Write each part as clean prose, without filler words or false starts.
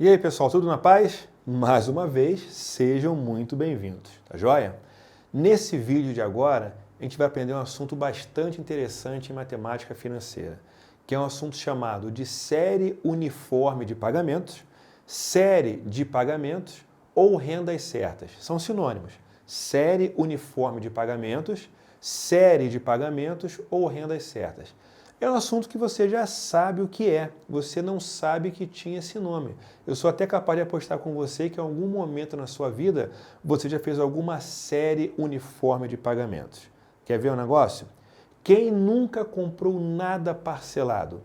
E aí, pessoal, tudo na paz? Mais uma vez, sejam muito bem-vindos, tá joia? Nesse vídeo de agora, a gente vai aprender um assunto bastante interessante em matemática financeira, que é um assunto chamado de série uniforme de pagamentos, série de pagamentos ou rendas certas. São sinônimos. Série uniforme de pagamentos, série de pagamentos ou rendas certas. É um assunto que você já sabe o que é, você não sabe que tinha esse nome. Eu sou até capaz de apostar com você que em algum momento na sua vida você já fez alguma série uniforme de pagamentos. Quer ver um negócio? Quem nunca comprou nada parcelado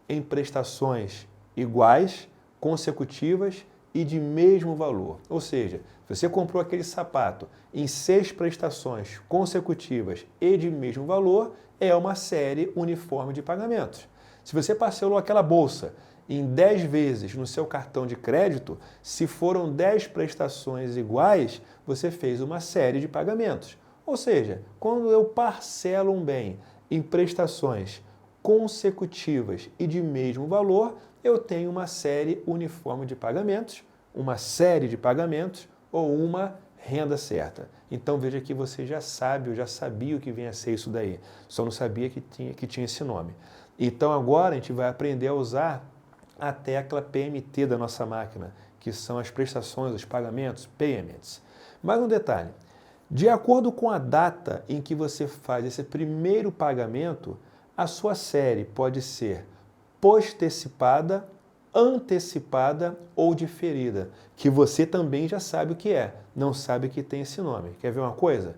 em prestações iguais, consecutivas e de mesmo valor? Ou seja, você comprou aquele sapato em 6 prestações consecutivas e de mesmo valor, é uma série uniforme de pagamentos. Se você parcelou aquela bolsa em 10 vezes no seu cartão de crédito, se foram 10 prestações iguais, você fez uma série de pagamentos. Ou seja, quando eu parcelo um bem em prestações consecutivas e de mesmo valor, eu tenho uma série uniforme de pagamentos, uma série de pagamentos ou uma renda certa. Então veja que você já sabe, eu já sabia o que vinha a ser isso daí, só não sabia que tinha esse nome. Então agora a gente vai aprender a usar a tecla PMT da nossa máquina, que são as prestações, os pagamentos, payments. Mais um detalhe, de acordo com a data em que você faz esse primeiro pagamento, a sua série pode ser postecipada, antecipada ou diferida, que você também já sabe o que é, não sabe que tem esse nome. Quer ver uma coisa?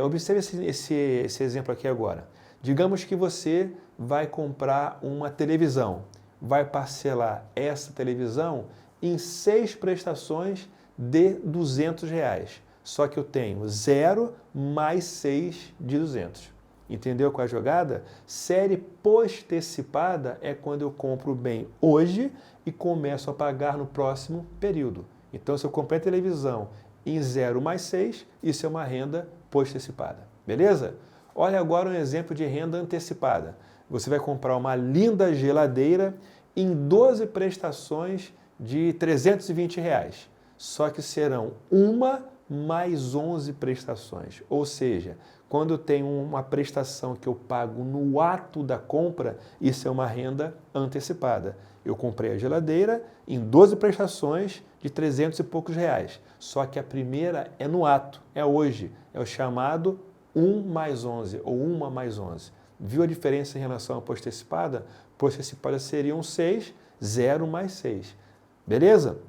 Observe esse exemplo aqui agora. Digamos que você vai comprar uma televisão, vai parcelar essa televisão em 6 prestações de R$200, só que eu tenho 0 mais 6 de 200. Entendeu qual é a jogada? Série postecipada é quando eu compro o bem hoje e começo a pagar no próximo período. Então, se eu comprei a televisão em 0 mais 6, isso é uma renda postecipada. Beleza? Olha agora um exemplo de renda antecipada. Você vai comprar uma linda geladeira em 12 prestações de R$320, só que serão uma mais 11 prestações. Ou seja, quando eu tenho uma prestação que eu pago no ato da compra, isso é uma renda antecipada. Eu comprei a geladeira em 12 prestações de 300 e poucos reais. Só que a primeira é no ato, é hoje. É o chamado 1 mais 11 ou 1 mais 11. Viu a diferença em relação à postecipada? Postecipada seriam 6, 0 mais 6. Beleza?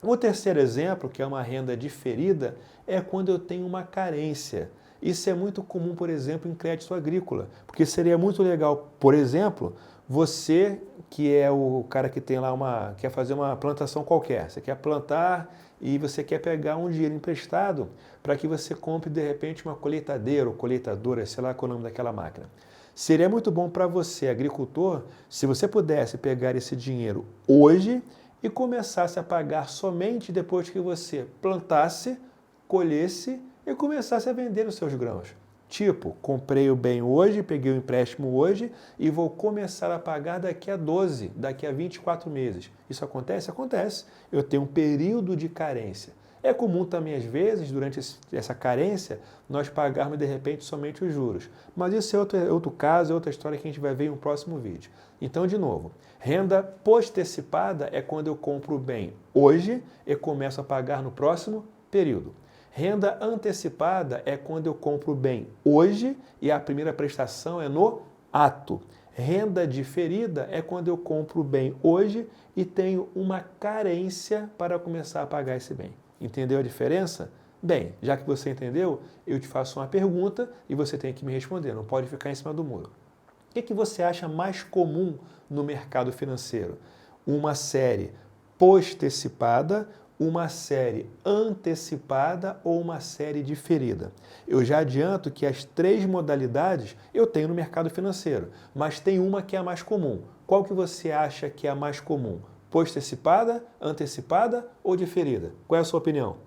O terceiro exemplo, que é uma renda diferida, é quando eu tenho uma carência. Isso é muito comum, por exemplo, em crédito agrícola, porque seria muito legal, por exemplo, você que é o cara que tem lá quer fazer uma plantação qualquer, você quer plantar e você quer pegar um dinheiro emprestado para que você compre, de repente, uma colheitadeira ou colheitadora, sei lá qual é o nome daquela máquina. Seria muito bom para você, agricultor, se você pudesse pegar esse dinheiro hoje e começasse a pagar somente depois que você plantasse, colhesse e começasse a vender os seus grãos. Tipo, comprei o bem hoje, peguei o empréstimo hoje e vou começar a pagar daqui a 12, daqui a 24 meses. Isso acontece? Acontece. Eu tenho um período de carência. É comum também, às vezes, durante essa carência, nós pagarmos, de repente, somente os juros. Mas isso é outro caso, é outra história que a gente vai ver em um próximo vídeo. Então, de novo, renda postecipada é quando eu compro o bem hoje e começo a pagar no próximo período. Renda antecipada é quando eu compro o bem hoje e a primeira prestação é no ato. Renda diferida é quando eu compro o bem hoje e tenho uma carência para começar a pagar esse bem. Entendeu a diferença? Bem, já que você entendeu, eu te faço uma pergunta e você tem que me responder, não pode ficar em cima do muro. O que você acha mais comum no mercado financeiro? Uma série postecipada, uma série antecipada ou uma série diferida? Eu já adianto que as 3 modalidades eu tenho no mercado financeiro, mas tem uma que é a mais comum. Qual que você acha que é a mais comum? Postecipada, antecipada ou diferida? Qual é a sua opinião?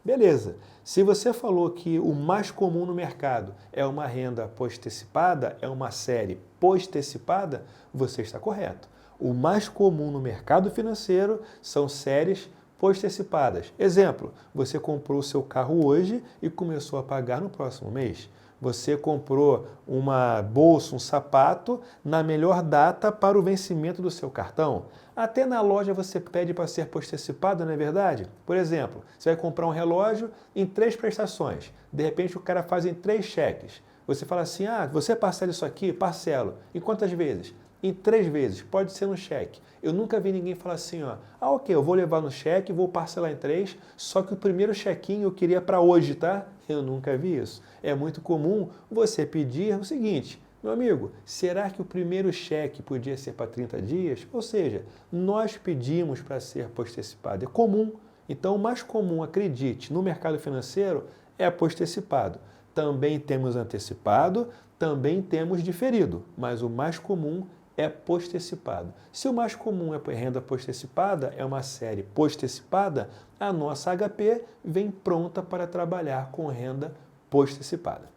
Beleza. Se você falou que o mais comum no mercado é uma renda postecipada, é uma série postecipada, você está correto. O mais comum no mercado financeiro são séries post-antecipadas. Exemplo, você comprou o seu carro hoje e começou a pagar no próximo mês. Você comprou uma bolsa, um sapato, na melhor data para o vencimento do seu cartão. Até na loja você pede para ser post-antecipado, não é verdade? Por exemplo, você vai comprar um relógio em 3 prestações. De repente o cara faz em 3 cheques. Você fala assim, você parcela isso aqui? Parcelo. Em quantas vezes? Em 3 vezes, pode ser no cheque. Eu nunca vi ninguém falar assim, ok, eu vou levar no cheque, vou parcelar em 3, só que o primeiro chequinho eu queria para hoje, tá? Eu nunca vi isso. É muito comum você pedir o seguinte, meu amigo, será que o primeiro cheque podia ser para 30 dias? Ou seja, nós pedimos para ser post-antecipado. É comum. Então, o mais comum, acredite, no mercado financeiro é post-antecipado. Também temos antecipado, também temos diferido, mas o mais comum é post-antecipado. Se o mais comum é renda post-antecipada, é uma série post-antecipada, a nossa HP vem pronta para trabalhar com renda post-antecipada.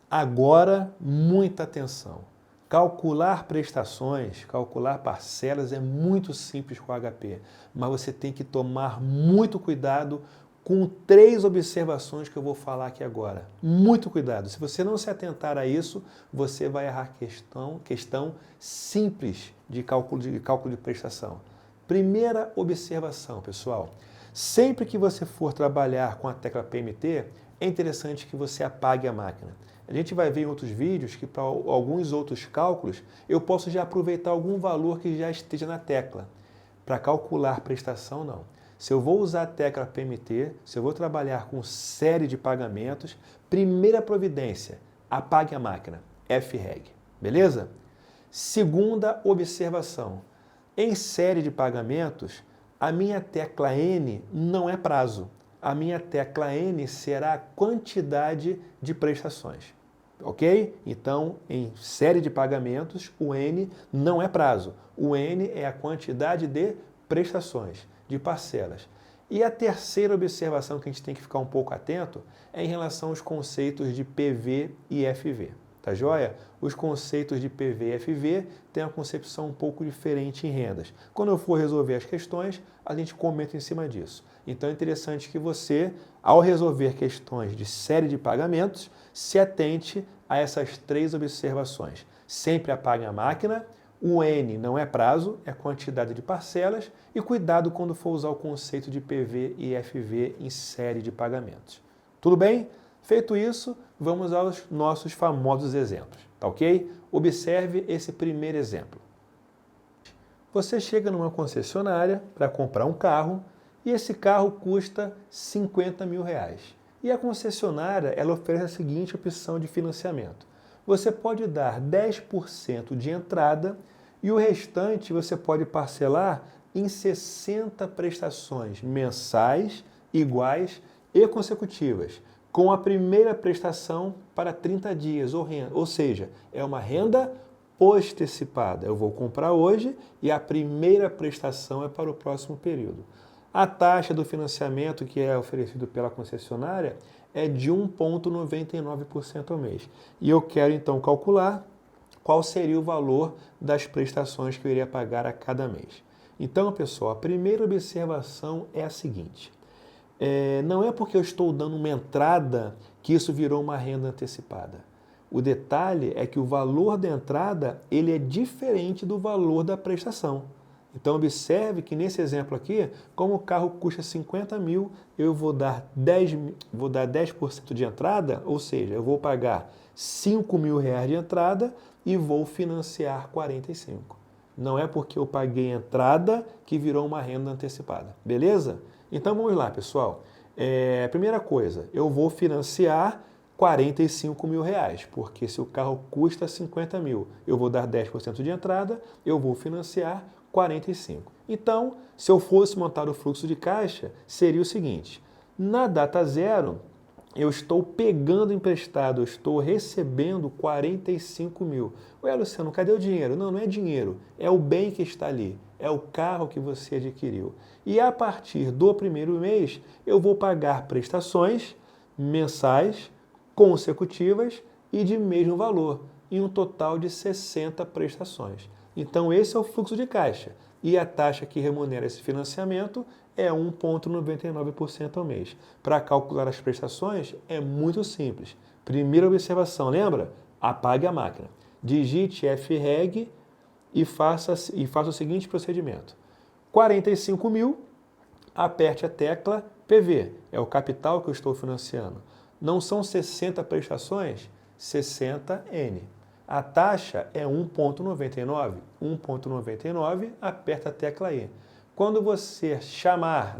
Agora, muita atenção. Calcular prestações, calcular parcelas é muito simples com o HP, mas você tem que tomar muito cuidado com 3 observações que eu vou falar aqui agora. Muito cuidado. Se você não se atentar a isso, você vai errar questão simples de cálculo de prestação. Primeira observação, pessoal. Sempre que você for trabalhar com a tecla PMT, é interessante que você apague a máquina. A gente vai ver em outros vídeos que para alguns outros cálculos, eu posso já aproveitar algum valor que já esteja na tecla. Para calcular prestação, não. Se eu vou usar a tecla PMT, se eu vou trabalhar com série de pagamentos, primeira providência, apague a máquina, FREG, beleza? Segunda observação, em série de pagamentos, a minha tecla N não é prazo, a minha tecla N será a quantidade de prestações, ok? Então, em série de pagamentos, o N não é prazo, o N é a quantidade de prestações, de parcelas. E a terceira observação que a gente tem que ficar um pouco atento é em relação aos conceitos de PV e FV. Tá joia? Os conceitos de PV e FV têm uma concepção um pouco diferente em rendas. Quando eu for resolver as questões, a gente comenta em cima disso. Então é interessante que você, ao resolver questões de série de pagamentos, se atente a essas 3 observações. Sempre apague a máquina. O N não é prazo, é quantidade de parcelas e cuidado quando for usar o conceito de PV e FV em série de pagamentos. Tudo bem? Feito isso, vamos aos nossos famosos exemplos, tá ok? Observe esse primeiro exemplo. Você chega numa concessionária para comprar um carro e esse carro custa 50 mil reais. E a concessionária ela oferece a seguinte opção de financiamento. Você pode dar 10% de entrada e o restante você pode parcelar em 60 prestações mensais, iguais e consecutivas, com a primeira prestação para 30 dias, ou seja, é uma renda post-antecipada. Eu vou comprar hoje e a primeira prestação é para o próximo período. A taxa do financiamento que é oferecido pela concessionária é de 1,99% ao mês. E eu quero então calcular qual seria o valor das prestações que eu iria pagar a cada mês. Então, pessoal, a primeira observação é a seguinte. Não é porque eu estou dando uma entrada que isso virou uma renda antecipada. O detalhe é que o valor da entrada ele é diferente do valor da prestação. Então, observe que nesse exemplo aqui, como o carro custa 50 mil, eu vou dar 10% de entrada, ou seja, eu vou pagar 5 mil reais de entrada e vou financiar 45. Não é porque eu paguei entrada que virou uma renda antecipada, beleza? Então, vamos lá, pessoal. Primeira coisa, eu vou financiar 45 mil reais, porque se o carro custa 50 mil, eu vou dar 10% de entrada, eu vou financiar 45. Então, se eu fosse montar o fluxo de caixa, seria o seguinte, na data zero, eu estou pegando emprestado, eu estou recebendo 45 mil. Ué, Luciano, cadê o dinheiro? Não, não é dinheiro, é o bem que está ali, é o carro que você adquiriu. E a partir do primeiro mês, eu vou pagar prestações mensais, consecutivas e de mesmo valor, em um total de 60 prestações. Então, esse é o fluxo de caixa. E a taxa que remunera esse financiamento é 1,99% ao mês. Para calcular as prestações, é muito simples. Primeira observação, lembra? Apague a máquina. Digite FREG e faça o seguinte procedimento. 45 mil, aperte a tecla PV, é o capital que eu estou financiando. Não são 60 prestações? 60N. A taxa é 1,99. 1,99, aperta a tecla E. Quando você chamar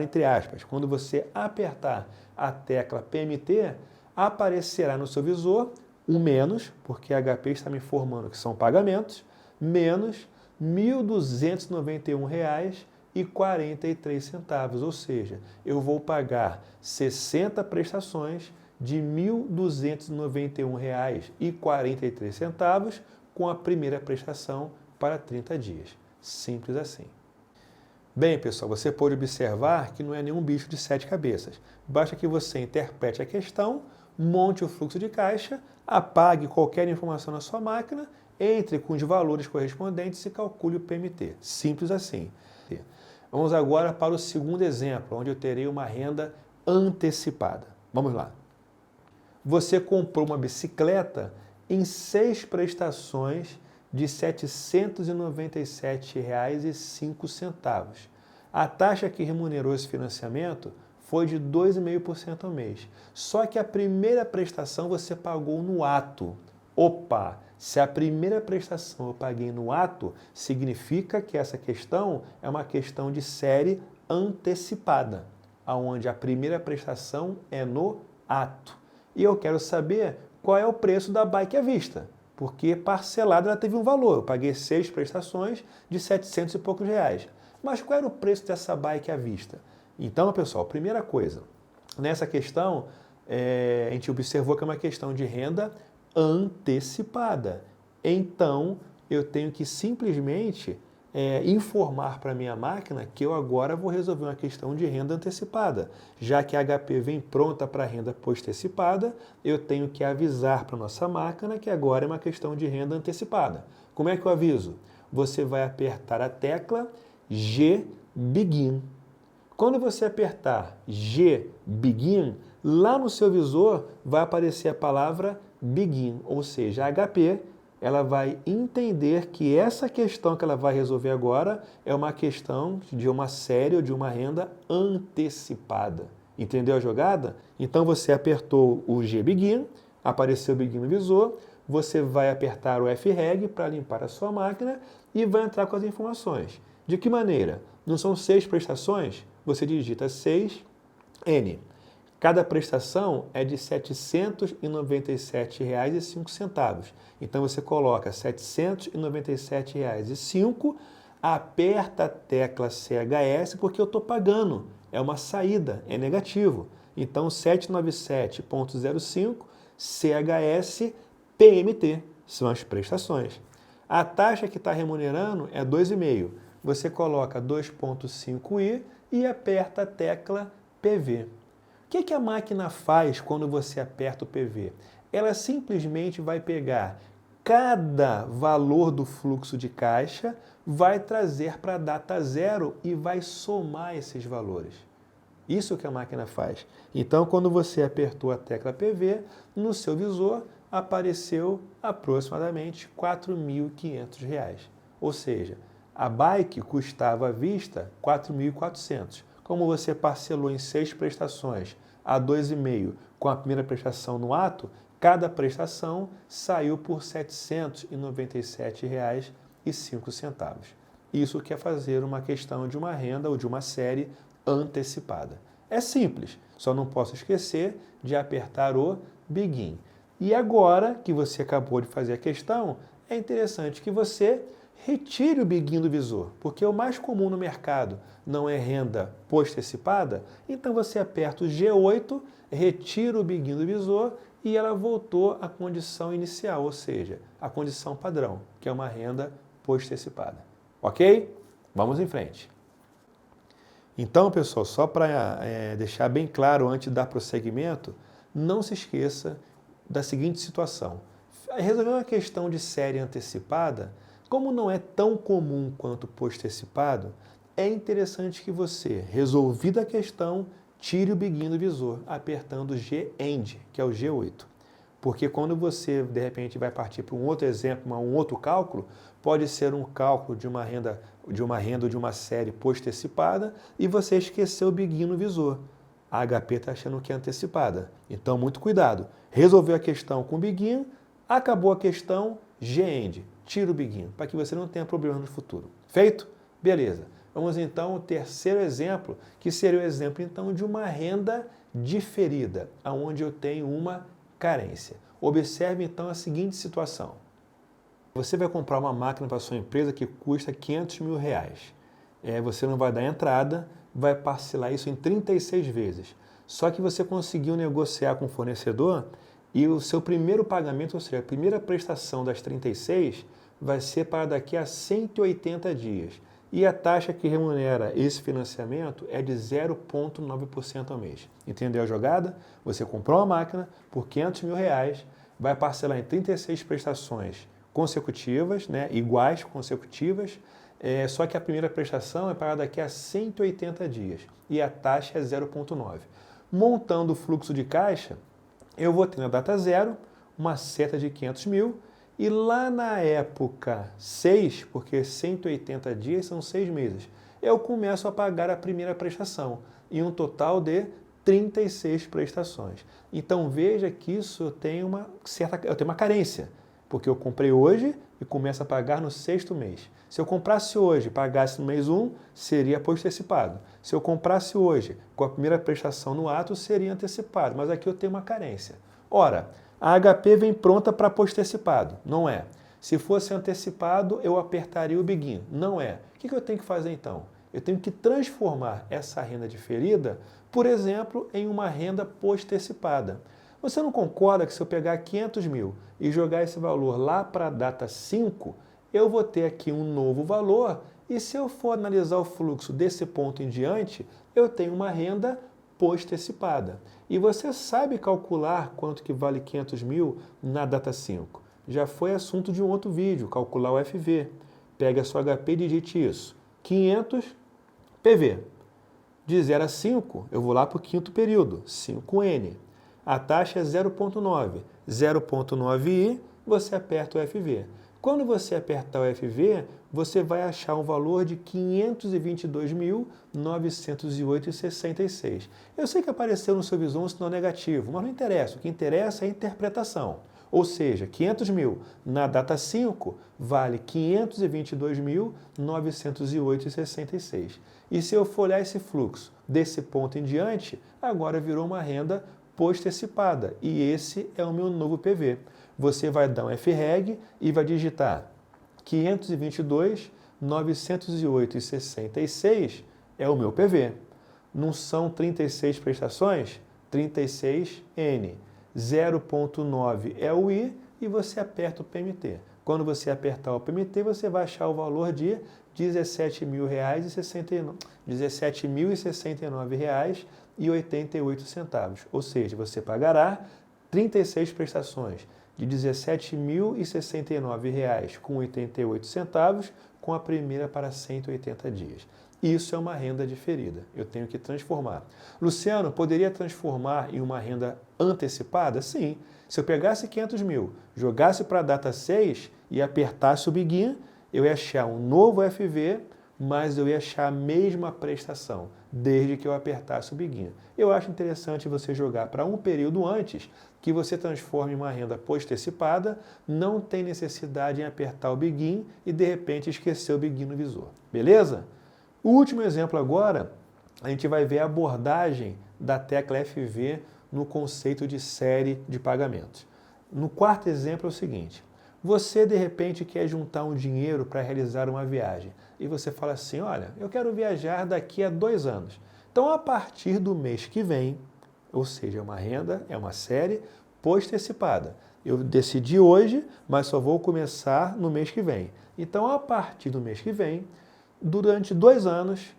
entre aspas, quando você apertar a tecla PMT, aparecerá no seu visor o menos, porque a HP está me informando que são pagamentos, menos R$ 1.291,43, ou seja, eu vou pagar 60 prestações de R$ 1.291,43 com a primeira prestação para 30 dias. Simples assim. Bem, pessoal, você pode observar que não é nenhum bicho de 7 cabeças. Basta que você interprete a questão, monte o fluxo de caixa, apague qualquer informação na sua máquina, entre com os valores correspondentes e calcule o PMT. Simples assim. Vamos agora para o segundo exemplo, onde eu terei uma renda antecipada. Vamos lá. Você comprou uma bicicleta em 6 prestações de R$ 797,05. A taxa que remunerou esse financiamento foi de 2,5% ao mês. Só que a primeira prestação você pagou no ato. Opa! Se a primeira prestação eu paguei no ato, significa que essa questão é uma questão de série antecipada, onde a primeira prestação é no ato. E eu quero saber qual é o preço da bike à vista, porque parcelada ela teve um valor. Eu paguei 6 prestações de 700 e poucos reais. Mas qual era o preço dessa bike à vista? Então, pessoal, primeira coisa, nessa questão, a gente observou que é uma questão de renda antecipada. Então, eu tenho que simplesmente informar para a minha máquina que eu agora vou resolver uma questão de renda antecipada. Já que a HP vem pronta para a renda postecipada, eu tenho que avisar para a nossa máquina que agora é uma questão de renda antecipada. Como é que eu aviso? Você vai apertar a tecla G Begin. Quando você apertar G Begin, lá no seu visor vai aparecer a palavra Begin, ou seja, a HP ela vai entender que essa questão que ela vai resolver agora é uma questão de uma série ou de uma renda antecipada. Entendeu a jogada? Então você apertou o G Begin, apareceu o Begin no visor, você vai apertar o FREG para limpar a sua máquina e vai entrar com as informações. De que maneira? Não são 6 prestações? Você digita 6N. Cada prestação é de R$ 797,05. Então você coloca R$ 797,05, aperta a tecla CHS porque eu estou pagando. É uma saída, é negativo. Então 797,05 CHS PMT são as prestações. A taxa que está remunerando é 2,5. Você coloca 2,5i e aperta a tecla PV. O que a máquina faz quando você aperta o PV? Ela simplesmente vai pegar cada valor do fluxo de caixa, vai trazer para a data zero e vai somar esses valores. Isso que a máquina faz. Então, quando você apertou a tecla PV, no seu visor apareceu aproximadamente R$ 4.500. Ou seja, a bike custava à vista R$ 4.400. Como você parcelou em 6 prestações a 2,5 com a primeira prestação no ato, cada prestação saiu por R$ 797,05. Isso quer fazer uma questão de uma renda ou de uma série antecipada. É simples, só não posso esquecer de apertar o Begin. E agora que você acabou de fazer a questão, é interessante que você retire o Begin do visor, porque o mais comum no mercado não é renda postecipada, então você aperta o G8, retira o Begin do visor e ela voltou à condição inicial, ou seja, à condição padrão, que é uma renda postecipada. Ok? Vamos em frente. Então, pessoal, só para deixar bem claro antes de dar prosseguimento, não se esqueça da seguinte situação. Resolver uma questão de série antecipada Como não é tão comum quanto post-antecipado, é interessante que você, resolvida a questão, tire o begin do visor, apertando G-End, que é o G8. Porque quando você, de repente, vai partir para um outro exemplo, um outro cálculo, pode ser um cálculo de uma renda ou de uma série post-antecipada e você esqueceu o begin no visor. A HP está achando que é antecipada. Então, muito cuidado. Resolveu a questão com o begin, acabou a questão, G-End. Tira o begin, para que você não tenha problema no futuro. Feito? Beleza. Vamos então ao terceiro exemplo, que seria o exemplo então de uma renda diferida, onde eu tenho uma carência. Observe então a seguinte situação. Você vai comprar uma máquina para a sua empresa que custa R$500 mil. Você não vai dar entrada, vai parcelar isso em 36 vezes. Só que você conseguiu negociar com o fornecedor e o seu primeiro pagamento, ou seja, a primeira prestação das 36, vai ser para daqui a 180 dias. E a taxa que remunera esse financiamento é de 0,9% ao mês. Entendeu a jogada? Você comprou uma máquina por R$500 mil, vai parcelar em 36 prestações consecutivas, iguais consecutivas, só que a primeira prestação é para daqui a 180 dias e a taxa é 0,9%. Montando o fluxo de caixa, eu vou ter na data zero uma seta de 500 mil e lá na época 6, porque 180 dias são 6 meses, eu começo a pagar a primeira prestação em um total de 36 prestações. Então veja que isso eu tenho uma carência, porque eu comprei hoje e começo a pagar no 6º mês. Se eu comprasse hoje e pagasse no mês 1, seria post-antecipado. Se eu comprasse hoje com a primeira prestação no ato, seria antecipado, mas aqui eu tenho uma carência. Ora, a HP vem pronta para post-antecipado, não é. Se fosse antecipado, eu apertaria o begin, não é. O que eu tenho que fazer então? Eu tenho que transformar essa renda diferida, por exemplo, em uma renda post-antecipada. Você não concorda que se eu pegar 500 mil e jogar esse valor lá para a data 5, eu vou ter aqui um novo valor e se eu for analisar o fluxo desse ponto em diante, eu tenho uma renda post-antecipada. E você sabe calcular quanto que vale 500 mil na data 5. Já foi assunto de um outro vídeo, calcular o FV. Pega a sua HP e digite isso. 500 PV. De 0 a 5, eu vou lá para o 5º período, 5N. A taxa é 0,9. 0,9i, você aperta o FV. Quando você apertar o FV, você vai achar um valor de R$ 522.908,66. Eu sei que apareceu no seu visor um sinal negativo, mas não interessa. O que interessa é a interpretação. Ou seja, 500 mil na data 5 vale R$ 522.908,66. E se eu for olhar esse fluxo desse ponto em diante, agora virou uma renda post-antecipada. E esse é o meu novo PV. Você vai dar um FREG e vai digitar 522.908,66 é o meu PV. Não são 36 prestações? 36N. 0,9 é o I e você aperta o PMT. Quando você apertar o PMT, você vai achar o valor de R$ 17.069,88. Ou seja, você pagará 36 prestações de R$ 17.069,88 com a primeira para 180 dias. Isso é uma renda diferida. Eu tenho que transformar. Luciano, poderia transformar em uma renda antecipada? Sim. Se eu pegasse 500 mil, jogasse para a data 6 e apertasse o begin, eu ia achar um novo FV, mas eu ia achar a mesma prestação, desde que eu apertasse o begin. Eu acho interessante você jogar para um período antes, que você transforme em uma renda post-antecipada, não tem necessidade em apertar o begin e de repente esquecer o begin no visor. Beleza? O último exemplo agora, a gente vai ver a abordagem da tecla FV no conceito de série de pagamentos. No quarto exemplo é o seguinte, você de repente quer juntar um dinheiro para realizar uma viagem e você fala assim, olha, eu quero viajar daqui a 2 anos. Então, a partir do mês que vem, ou seja, uma renda, é uma série post-antecipada. Eu decidi hoje, mas só vou começar no mês que vem. Então, a partir do mês que vem, durante 2 anos,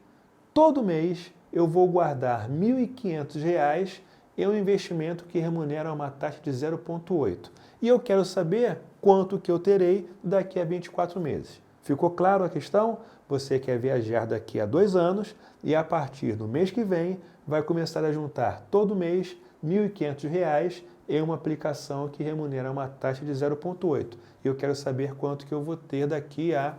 todo mês, eu vou guardar R$ 1.500 em um investimento que remunera uma taxa de 0,8. E eu quero saber quanto que eu terei daqui a 24 meses. Ficou claro a questão? Você quer viajar daqui a 2 anos e a partir do mês que vem vai começar a juntar todo mês R$ 1.500 em uma aplicação que remunera uma taxa de 0,8. E eu quero saber quanto que eu vou ter daqui a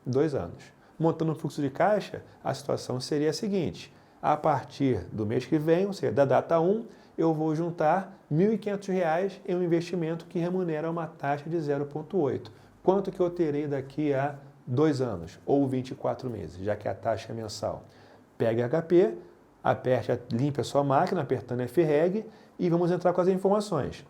2 anos. Montando um fluxo de caixa, a situação seria a seguinte: a partir do mês que vem, ou seja, da data 1, eu vou juntar R$ 1.500 em um investimento que remunera uma taxa de 0,8. Quanto que eu terei daqui a 2 anos ou 24 meses, já que a taxa é mensal? Pegue HP, aperte, limpe a sua máquina apertando FREG e vamos entrar com as informações.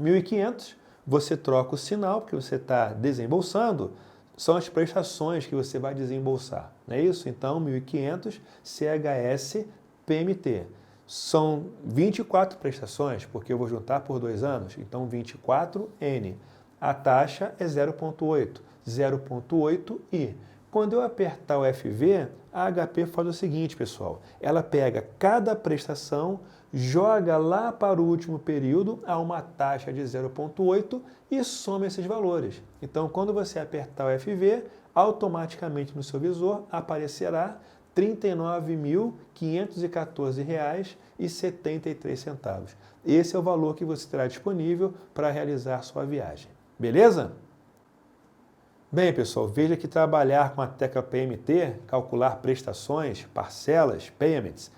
1.500, você troca o sinal, porque você está desembolsando, são as prestações que você vai desembolsar, não é isso? Então, 1.500 CHS PMT. São 24 prestações, porque eu vou juntar por 2 anos, então 24N. A taxa é 0,8, 0,8I. Quando eu apertar o FV, a HP faz o seguinte, pessoal, ela pega cada prestação, joga lá para o último período a uma taxa de 0,8 e soma esses valores. Então, quando você apertar o FV, automaticamente no seu visor aparecerá R$ 39.514,73. Esse é o valor que você terá disponível para realizar sua viagem. Beleza? Bem, pessoal, veja que trabalhar com a tecla PMT, calcular prestações, parcelas, payments,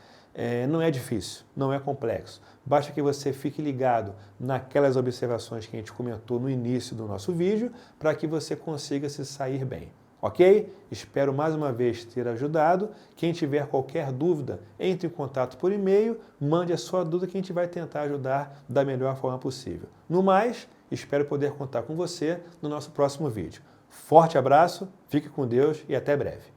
não é difícil, não é complexo. Basta que você fique ligado naquelas observações que a gente comentou no início do nosso vídeo para que você consiga se sair bem. Ok? Espero mais uma vez ter ajudado. Quem tiver qualquer dúvida, entre em contato por e-mail, mande a sua dúvida que a gente vai tentar ajudar da melhor forma possível. No mais, espero poder contar com você no nosso próximo vídeo. Forte abraço, fique com Deus e até breve.